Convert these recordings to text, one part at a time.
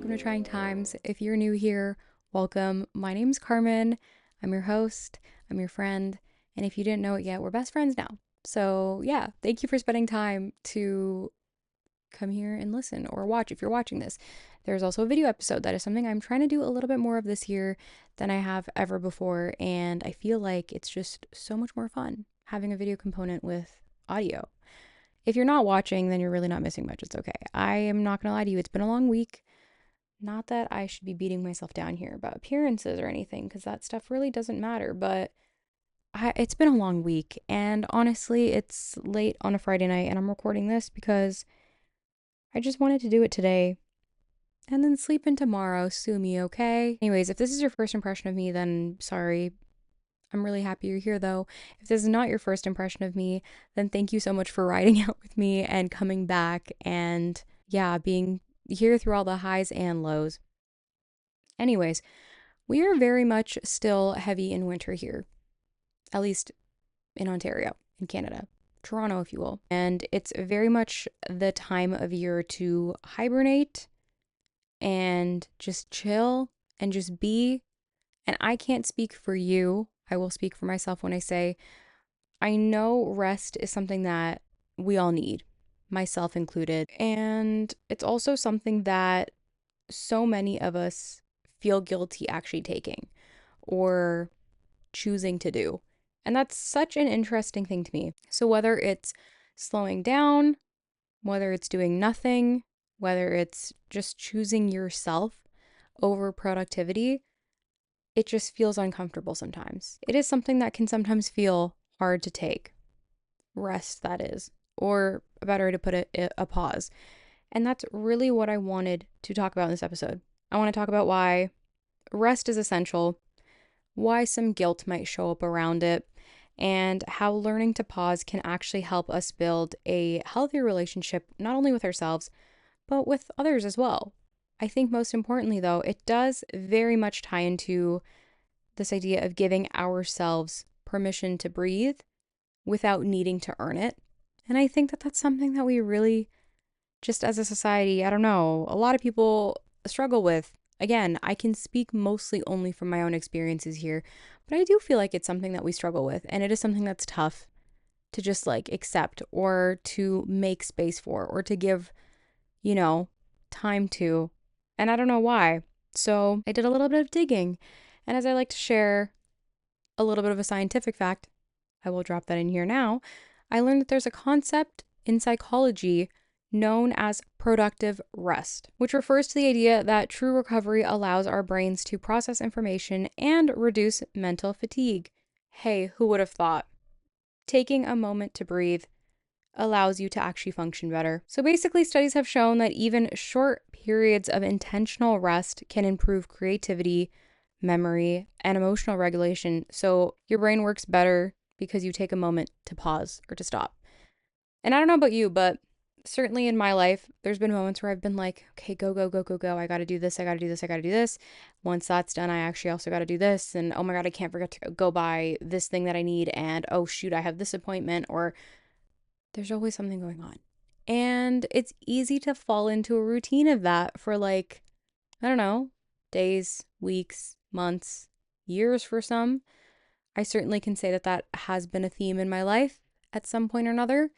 welcome to Trying Times. If you're new here, welcome. My name's Carmen. I'm your host, I'm your friend, and if you didn't know it yet, we're best friends now. So, yeah, thank you for spending time to come here and listen or watch if you're watching this. There's also a video episode. That is something I'm trying to do a little bit more of this year than I have ever before, and I feel like it's just so much more fun having a video component with audio. If you're not watching, then you're really not missing much. It's okay. I am not going to lie to you. It's been a long week. Not that I should be beating myself down here about appearances or anything, because that stuff really doesn't matter, but it's been a long week, and honestly, it's late on a Friday night, and I'm recording this because I just wanted to do it today, and then sleep in tomorrow. Sue me, okay? Anyways, if this is your first impression of me, then sorry. I'm really happy you're here, though. If this is not your first impression of me, then thank you so much for riding out with me and coming back and, yeah, being here through all the highs and lows. Anyways, we are very much still heavy in winter here, at least in Ontario, in Canada, Toronto, if you will. And it's very much the time of year to hibernate and just chill and just be. And I can't speak for you. I will speak for myself when I say I know rest is something that we all need, myself included. And it's also something that so many of us feel guilty actually taking or choosing to do. And that's such an interesting thing to me. So, whether it's slowing down, whether it's doing nothing, whether it's just choosing yourself over productivity, it just feels uncomfortable sometimes. It is something that can sometimes feel hard to take. Rest, that is. Or a better way to put it, a pause. And that's really what I wanted to talk about in this episode. I want to talk about why rest is essential, why some guilt might show up around it, and how learning to pause can actually help us build a healthier relationship, not only with ourselves, but with others as well. I think most importantly, though, it does very much tie into this idea of giving ourselves permission to breathe without needing to earn it. And I think that that's something that we really, just as a society, I don't know, a lot of people struggle with. Again, I can speak mostly only from my own experiences here, but I do feel like it's something that we struggle with, and it is something that's tough to just like accept or to make space for or to give, time to. And I don't know why. So I did a little bit of digging, and as I like to share a little bit of a scientific fact, I will drop that in here now. I learned that there's a concept in psychology known as productive rest, which refers to the idea that true recovery allows our brains to process information and reduce mental fatigue. Hey, who would have thought? Taking a moment to breathe allows you to actually function better. So basically, studies have shown that even short periods of intentional rest can improve creativity, memory, and emotional regulation. So your brain works better because you take a moment to pause or to stop. And I don't know about you, but certainly in my life, there's been moments where I've been like, okay, go, go, go, go, go. I got to do this. I got to do this. I got to do this. Once that's done, I actually also got to do this. And oh my God, I can't forget to go buy this thing that I need. And oh shoot, I have this appointment, or there's always something going on. And it's easy to fall into a routine of that for like, I don't know, days, weeks, months, years for some. I certainly can say that that has been a theme in my life at some point or another.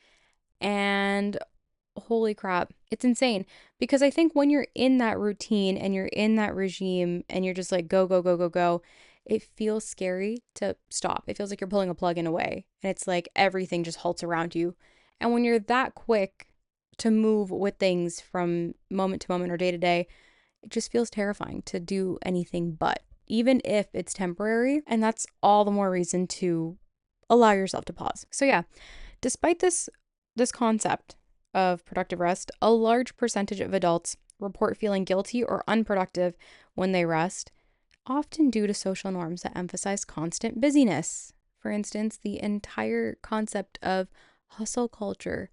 And holy crap, it's insane. Because I think when you're in that routine and you're in that regime and you're just like, go, go, go, go, go, it feels scary to stop. It feels like you're pulling a plug in a way. And it's like everything just halts around you. And when you're that quick to move with things from moment to moment or day to day, it just feels terrifying to do anything but, even if it's temporary. And that's all the more reason to allow yourself to pause. So yeah, despite this concept of productive rest, a large percentage of adults report feeling guilty or unproductive when they rest, often due to social norms that emphasize constant busyness. For instance, the entire concept of hustle culture.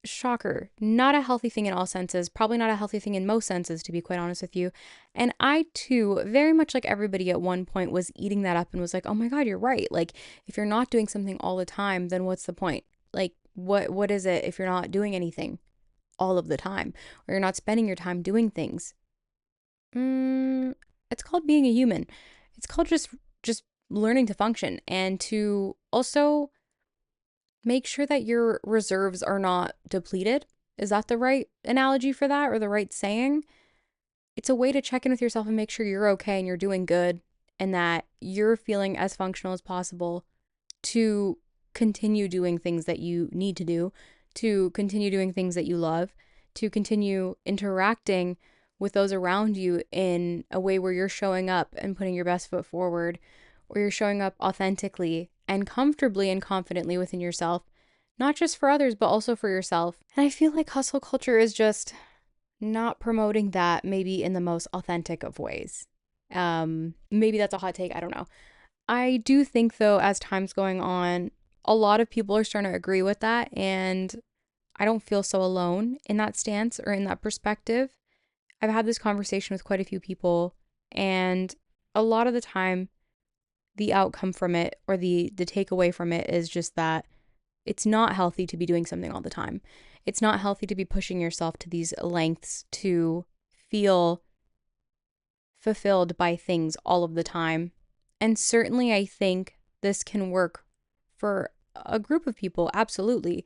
Shocker, not a healthy thing in all senses, probably not a healthy thing in most senses, to be quite honest with you. And I too, very much like everybody at one point, was eating that up and was like, oh my God, you're right. Like, if you're not doing something all the time, then what's the point? Like, what is it if you're not doing anything all of the time, or you're not spending your time doing things Mm, it's called being a human. It's called just learning to function and to also make sure that your reserves are not depleted. Is that the right analogy for that or the right saying? It's a way to check in with yourself and make sure you're okay and you're doing good and that you're feeling as functional as possible to continue doing things that you need to do, to continue doing things that you love, to continue interacting with those around you in a way where you're showing up and putting your best foot forward, or you're showing up authentically and comfortably and confidently within yourself, not just for others, but also for yourself. And I feel like hustle culture is just not promoting that maybe in the most authentic of ways. Maybe that's a hot take. I don't know. I do think, though, as time's going on, a lot of people are starting to agree with that. And I don't feel so alone in that stance or in that perspective. I've had this conversation with quite a few people. And a lot of the time, the outcome from it or the takeaway from it is just that it's not healthy to be doing something all the time. It's not healthy to be pushing yourself to these lengths to feel fulfilled by things all of the time. And certainly, I think this can work for a group of people, absolutely.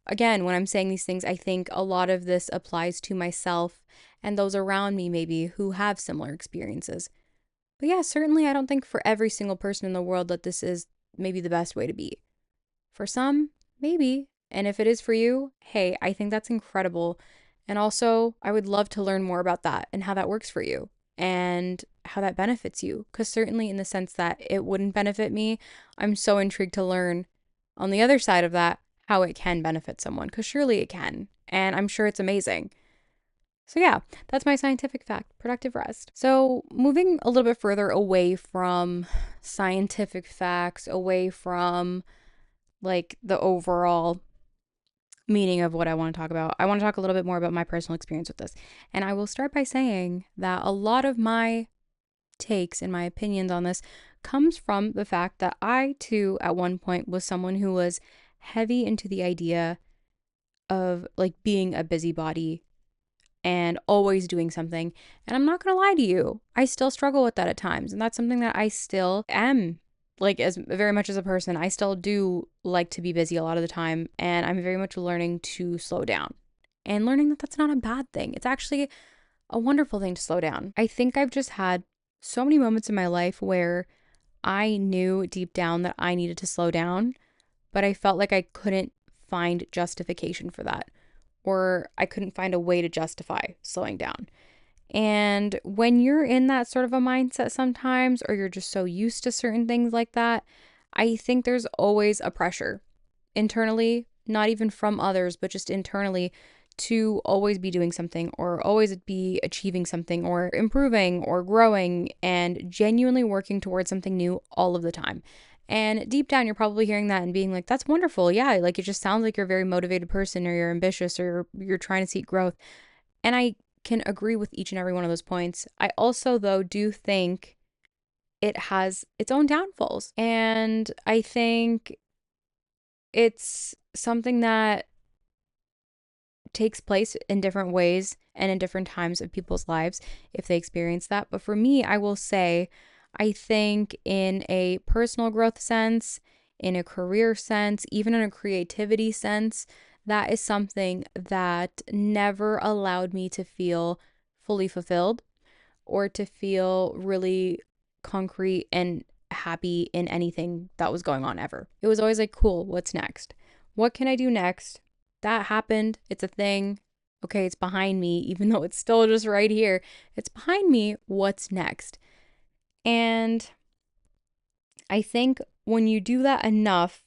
Again, when I'm saying these things, I think a lot of this applies to myself and those around me, maybe who have similar experiences. But yeah, certainly, I don't think for every single person in the world that this is maybe the best way to be. For some, maybe. And if it is for you, hey, I think that's incredible. And also, I would love to learn more about that and how that works for you and how that benefits you. Because certainly, in the sense that it wouldn't benefit me, I'm so intrigued to learn on the other side of that how it can benefit someone. Because surely it can. And I'm sure it's amazing. So, yeah, that's my scientific fact, productive rest. So, moving a little bit further away from scientific facts, away from like the overall meaning of what I want to talk about, I want to talk a little bit more about my personal experience with this. And I will start by saying that a lot of my takes and my opinions on this comes from the fact that I too at one point was someone who was heavy into the idea of like being a busybody and always doing something. And I'm not going to lie to you, I still struggle with that at times. And that's something that I still am, like, as very much as a person. I still do like to be busy a lot of the time. And I'm very much learning to slow down and learning that that's not a bad thing. It's actually a wonderful thing to slow down. I think I've just had so many moments in my life where I knew deep down that I needed to slow down, but I felt like I couldn't find justification for that, or I couldn't find a way to justify slowing down. And when you're in that sort of a mindset sometimes, or you're just so used to certain things like that, I think there's always a pressure internally, not even from others, but just internally, to always be doing something or always be achieving something or improving or growing and genuinely working towards something new all of the time. And deep down, you're probably hearing that and being like, that's wonderful. Yeah, like it just sounds like you're a very motivated person or you're ambitious or you're trying to seek growth. And I can agree with each and every one of those points. I also, though, do think it has its own downfalls. And I think it's something that takes place in different ways and in different times of people's lives if they experience that. But for me, I will say, I think in a personal growth sense, in a career sense, even in a creativity sense, that is something that never allowed me to feel fully fulfilled or to feel really concrete and happy in anything that was going on ever. It was always like, cool, what's next? What can I do next? That happened. It's a thing. Okay, it's behind me, even though it's still just right here. It's behind me. What's next? And I think when you do that enough,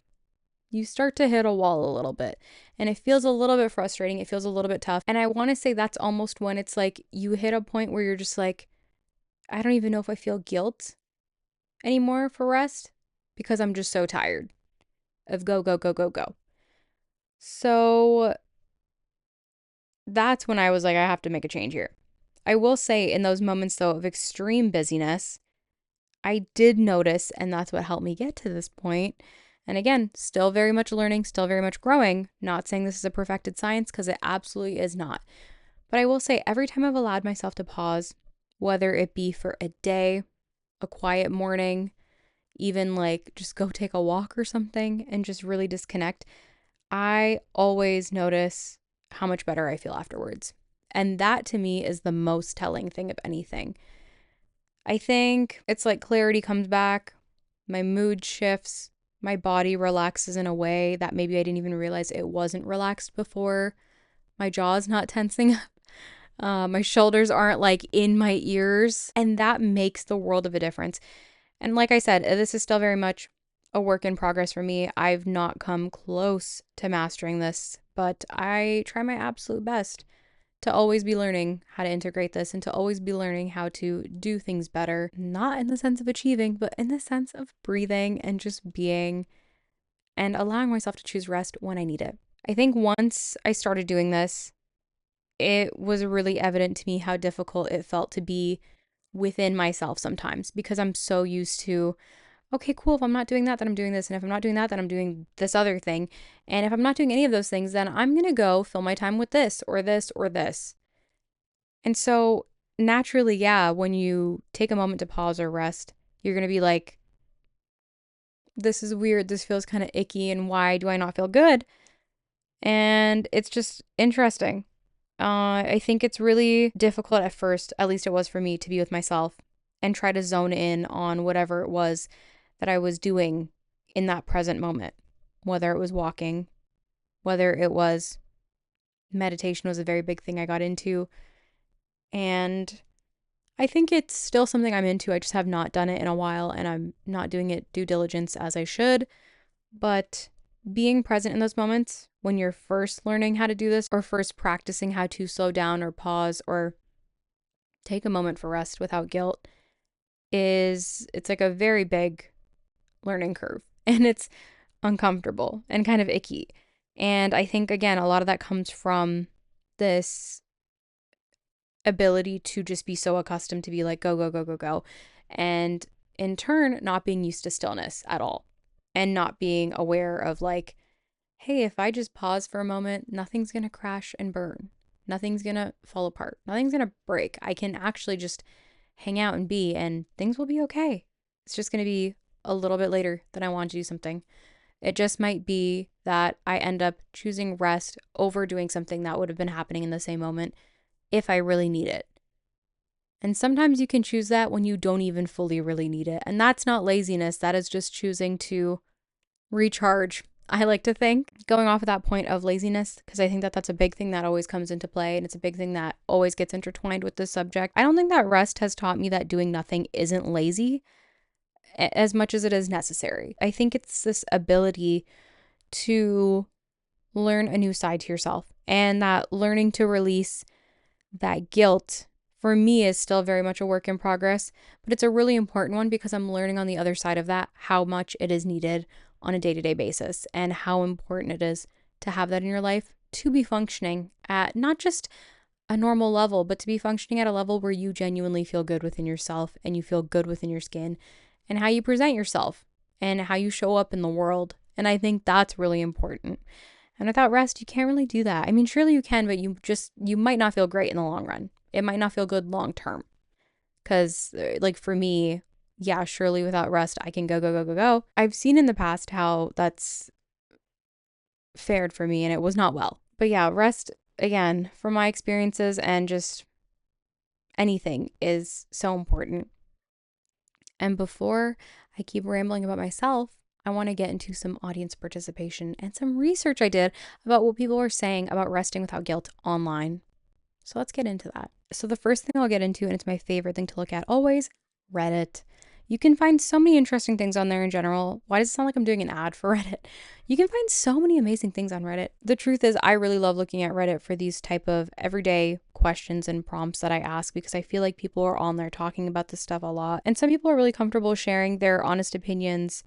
you start to hit a wall a little bit. And it feels a little bit frustrating. It feels a little bit tough. And I want to say that's almost when it's like you hit a point where you're just like, I don't even know if I feel guilt anymore for rest because I'm just so tired of go, go, go, go, go. So that's when I was like, I have to make a change here. I will say in those moments, though, of extreme busyness, I did notice, and that's what helped me get to this point. And again, still very much learning, still very much growing. Not saying this is a perfected science because it absolutely is not. But I will say every time I've allowed myself to pause, whether it be for a day, a quiet morning, even like just go take a walk or something and just really disconnect, I always notice how much better I feel afterwards. And that to me is the most telling thing of anything. I think it's like clarity comes back, my mood shifts, my body relaxes in a way that maybe I didn't even realize it wasn't relaxed before. My jaw's not tensing up. My shoulders aren't like in my ears. And that makes the world of a difference. And like I said, this is still very much a work in progress for me. I've not come close to mastering this, but I try my absolute best to always be learning how to integrate this and to always be learning how to do things better, not in the sense of achieving, but in the sense of breathing and just being and allowing myself to choose rest when I need it. I think once I started doing this, it was really evident to me how difficult it felt to be within myself sometimes because I'm so used to, okay, cool, if I'm not doing that, then I'm doing this. And if I'm not doing that, then I'm doing this other thing. And if I'm not doing any of those things, then I'm going to go fill my time with this or this or this. And so naturally, yeah, when you take a moment to pause or rest, you're going to be like, this is weird. This feels kind of icky. And why do I not feel good? And it's just interesting. I think it's really difficult at first, at least it was for me, to be with myself and try to zone in on whatever it was that I was doing in that present moment, whether it was walking, whether it was meditation was a very big thing I got into. And I think it's still something I'm into. I just have not done it in a while and I'm not doing it due diligence as I should. But being present in those moments when you're first learning how to do this or first practicing how to slow down or pause or take a moment for rest without guilt it's like a very big learning curve and it's uncomfortable and kind of icky. And I think, again, a lot of that comes from this ability to just be so accustomed to be like, go, go, go, go, go. And in turn, not being used to stillness at all and not being aware of like, hey, if I just pause for a moment, nothing's going to crash and burn. Nothing's going to fall apart. Nothing's going to break. I can actually just hang out and be, and things will be okay. It's just going to be a little bit later than I want to do something. It just might be that I end up choosing rest over doing something that would have been happening in the same moment if I really need it. And sometimes you can choose that when you don't even fully really need it. And that's not laziness. That is just choosing to recharge. I like to think, going off of that point of laziness, because I think that that's a big thing that always comes into play. And it's a big thing that always gets intertwined with this subject. I don't think that rest has taught me that doing nothing isn't lazy as much as it is necessary. I think it's this ability to learn a new side to yourself, and that learning to release that guilt for me is still very much a work in progress, but it's a really important one because I'm learning on the other side of that how much it is needed on a day-to-day basis and how important it is to have that in your life to be functioning at not just a normal level, but to be functioning at a level where you genuinely feel good within yourself and you feel good within your skin and how you present yourself and how you show up in the world. And I think that's really important. And without rest, you can't really do that. I mean, surely you can, but you might not feel great in the long run. It might not feel good long term. Because, like, for me, yeah, surely without rest, I can go, go, go, go, go. I've seen in the past how that's fared for me and it was not well. But yeah, rest, again, from my experiences and just anything is so important. And before I keep rambling about myself, I want to get into some audience participation and some research I did about what people were saying about resting without guilt online. So let's get into that. So the first thing I'll get into, and it's my favorite thing to look at always, Reddit. You can find so many interesting things on there in general. Why does it sound like I'm doing an ad for Reddit? You can find so many amazing things on Reddit. The truth is, I really love looking at Reddit for these type of everyday questions and prompts that I ask because I feel like people are on there talking about this stuff a lot. And some people are really comfortable sharing their honest opinions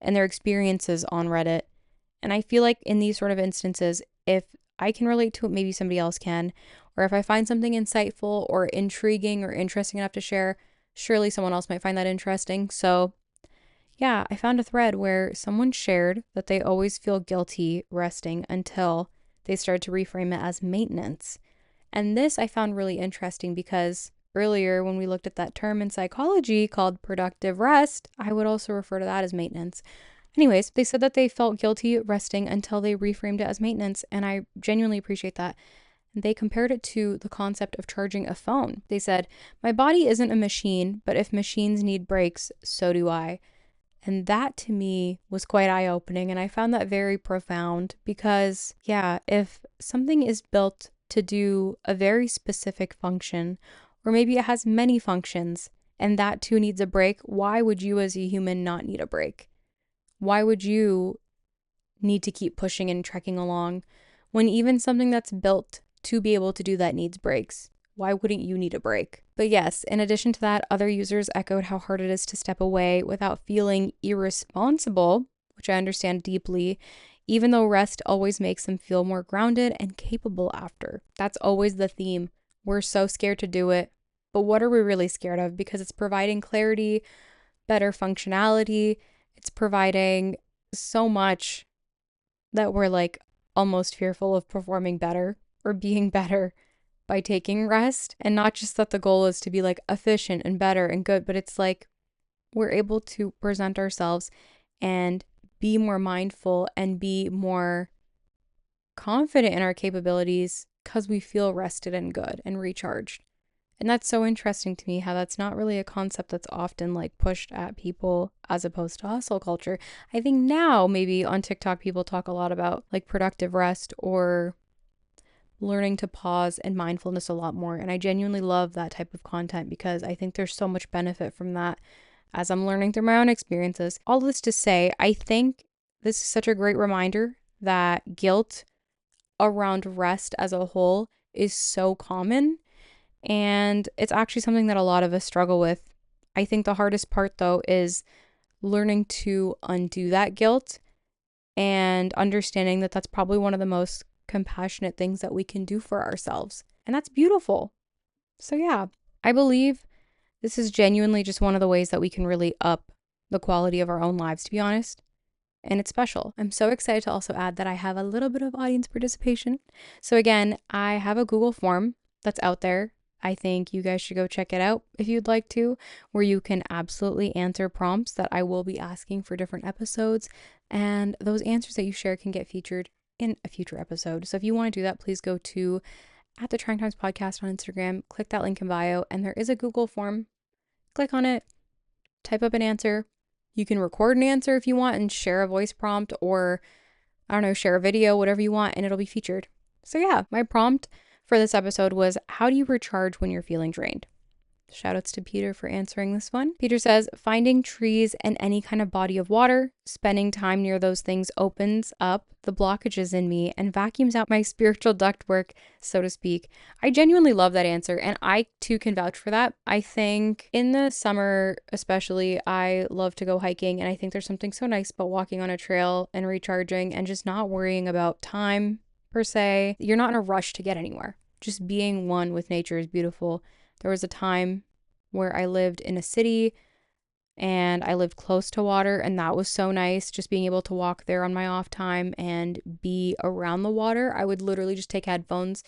and their experiences on Reddit. And I feel like in these sort of instances, if I can relate to it, maybe somebody else can. Or if I find something insightful or intriguing or interesting enough to share, surely someone else might find that interesting. So yeah, I found a thread where someone shared that they always feel guilty resting until they started to reframe it as maintenance. And this I found really interesting because earlier when we looked at that term in psychology called productive rest, I would also refer to that as maintenance. Anyways, they said that they felt guilty resting until they reframed it as maintenance, and I genuinely appreciate that. They compared it to the concept of charging a phone. They said, "My body isn't a machine, but if machines need breaks, so do I." And that to me was quite eye-opening, and I found that very profound because, yeah, if something is built to do a very specific function, or maybe it has many functions, and that too needs a break, why would you as a human not need a break? Why would you need to keep pushing and trekking along when even something that's built to be able to do that needs breaks? Why wouldn't you need a break? But yes, in addition to that, other users echoed how hard it is to step away without feeling irresponsible, which I understand deeply, even though rest always makes them feel more grounded and capable after. That's always the theme. We're so scared to do it, but what are we really scared of? Because it's providing clarity, better functionality, it's providing so much that we're like almost fearful of performing better or being better by taking rest. And not just that the goal is to be like efficient and better and good, but it's like we're able to present ourselves and be more mindful and be more confident in our capabilities because we feel rested and good and recharged. And that's so interesting to me how that's not really a concept that's often like pushed at people as opposed to hustle culture. I think now maybe on TikTok people talk a lot about like productive rest or learning to pause and mindfulness a lot more. And I genuinely love that type of content because I think there's so much benefit from that as I'm learning through my own experiences. All this to say, I think this is such a great reminder that guilt around rest as a whole is so common. And it's actually something that a lot of us struggle with. I think the hardest part, though, is learning to undo that guilt and understanding that that's probably one of the most compassionate things that we can do for ourselves. And that's beautiful. So, yeah, I believe this is genuinely just one of the ways that we can really up the quality of our own lives, to be honest. And it's special. I'm so excited to also add that I have a little bit of audience participation. So, again, I have a Google form that's out there. I think you guys should go check it out if you'd like to, where you can absolutely answer prompts that I will be asking for different episodes. And those answers that you share can get featured in a future episode. So if you want to do that, please go to @the Trying Times Podcast on Instagram, click that link in bio, and there is a Google form. Click on it, type up an answer. You can record an answer if you want and share a voice prompt or, I don't know, share a video, whatever you want, and it'll be featured. So yeah, my prompt for this episode was, how do you recharge when you're feeling drained? Shoutouts to Peter for answering this one. Peter says, finding trees and any kind of body of water, spending time near those things opens up the blockages in me and vacuums out my spiritual ductwork, so to speak. I genuinely love that answer, and I too can vouch for that. I think in the summer especially, I love to go hiking, and I think there's something so nice about walking on a trail and recharging and just not worrying about time per se. You're not in a rush to get anywhere. Just being one with nature is beautiful. There was a time where I lived in a city and I lived close to water, and that was so nice, just being able to walk there on my off time and be around the water. I would literally just take headphones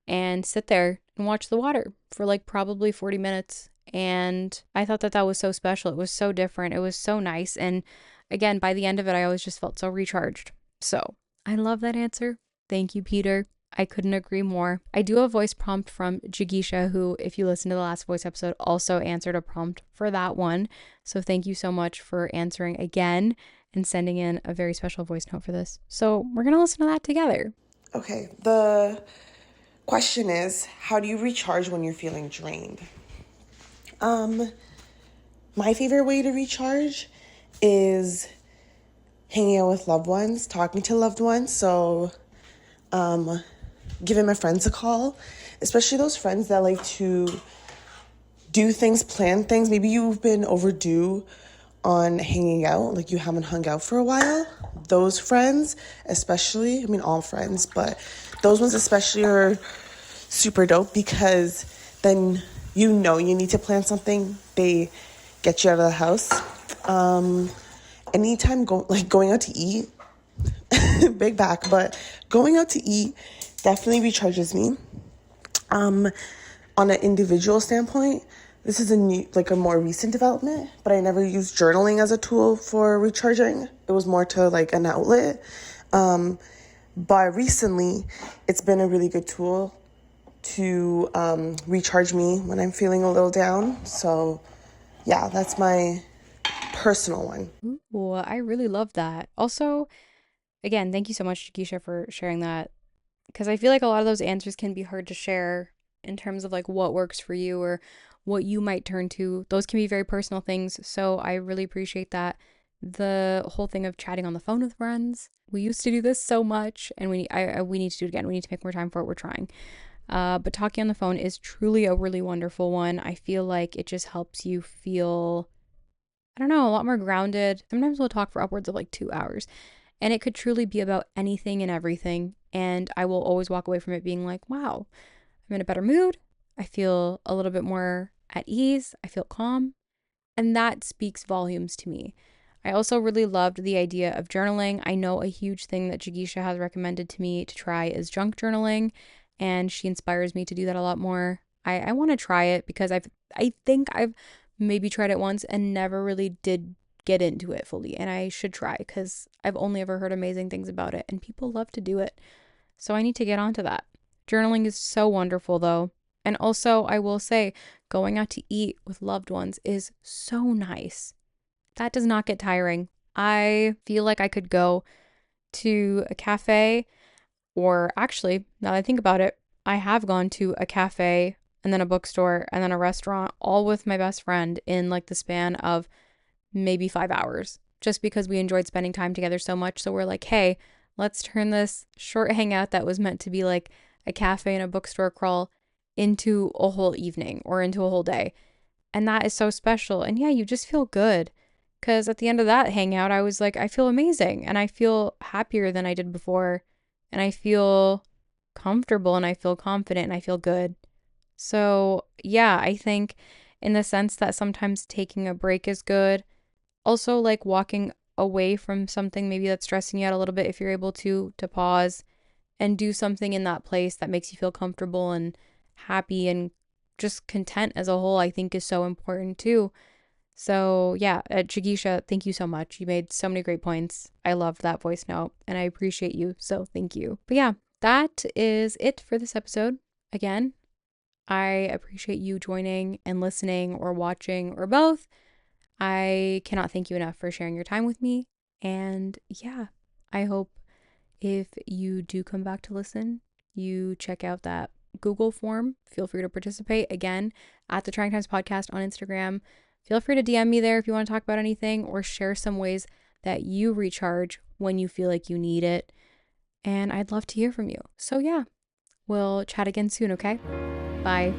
and sit there and watch the water for like probably 40 minutes. And I thought that that was so special. It was so different. It was so nice. And again, by the end of it, I always just felt so recharged. So I love that answer. Thank you, Peter. I couldn't agree more. I do have a voice prompt from Jigisha, who, if you listen to the last voice episode, also answered a prompt for that one. So thank you so much for answering again and sending in a very special voice note for this. So we're going to listen to that together. Okay, the question is, how do you recharge when you're feeling drained? My favorite way to recharge is hanging out with loved ones, talking to loved ones. So, giving my friends a call, especially those friends that like to do things, plan things. Maybe you've been overdue on hanging out, like you haven't hung out for a while. Those friends, especially, I mean all friends, but those ones especially are super dope because then you know you need to plan something. They get you out of the house. Anytime going out to eat, big back, but going out to eat definitely recharges me. on an individual standpoint, this is a more recent development, but I never used journaling as a tool for recharging. It was more to like an outlet. But recently, it's been a really good tool to recharge me when I'm feeling a little down. So yeah, that's my personal one. Ooh, I really love that. Also, again, thank you so much, Keisha, for sharing that. Because I feel like a lot of those answers can be hard to share in terms of like what works for you or what you might turn to. Those can be very personal things. So I really appreciate that. The whole thing of chatting on the phone with friends. We used to do this so much, and we need to do it again. We need to make more time for it. We're trying. But talking on the phone is truly a really wonderful one. I feel like it just helps you feel, I don't know, a lot more grounded. Sometimes we'll talk for upwards of like 2 hours, and it could truly be about anything and everything. And I will always walk away from it being like, wow, I'm in a better mood. I feel a little bit more at ease. I feel calm. And that speaks volumes to me. I also really loved the idea of journaling. I know a huge thing that Jigisha has recommended to me to try is junk journaling, and she inspires me to do that a lot more. I want to try it because I think I've maybe tried it once and never really did get into it fully, and I should try because I've only ever heard amazing things about it and people love to do it. So I need to get onto that. Journaling is so wonderful though. And also, I will say, going out to eat with loved ones is so nice. That does not get tiring. I feel like I could go to a cafe, or actually, now that I think about it, I have gone to a cafe and then a bookstore and then a restaurant all with my best friend in like the span of maybe 5 hours, just because we enjoyed spending time together so much. So we're like, hey, let's turn this short hangout that was meant to be like a cafe and a bookstore crawl into a whole evening or into a whole day. And that is so special. And yeah, you just feel good. Because at the end of that hangout, I was like, I feel amazing and I feel happier than I did before. And I feel comfortable and I feel confident and I feel good. So, yeah, I think in the sense that sometimes taking a break is good. Also, like walking away from something maybe that's stressing you out a little bit, if you're able to pause and do something in that place that makes you feel comfortable and happy and just content as a whole, I think is so important too. So, yeah, Jigisha, thank you so much. You made so many great points. I loved that voice note and I appreciate you. So, thank you. But yeah, that is it for this episode. Again, I appreciate you joining and listening or watching or both. I cannot thank you enough for sharing your time with me. And yeah, I hope if you do come back to listen, you check out that Google form. Feel free to participate again at the Trying Times Podcast on Instagram. Feel free to DM me there if you want to talk about anything or share some ways that you recharge when you feel like you need it. And I'd love to hear from you. So yeah, we'll chat again soon, okay? Bye.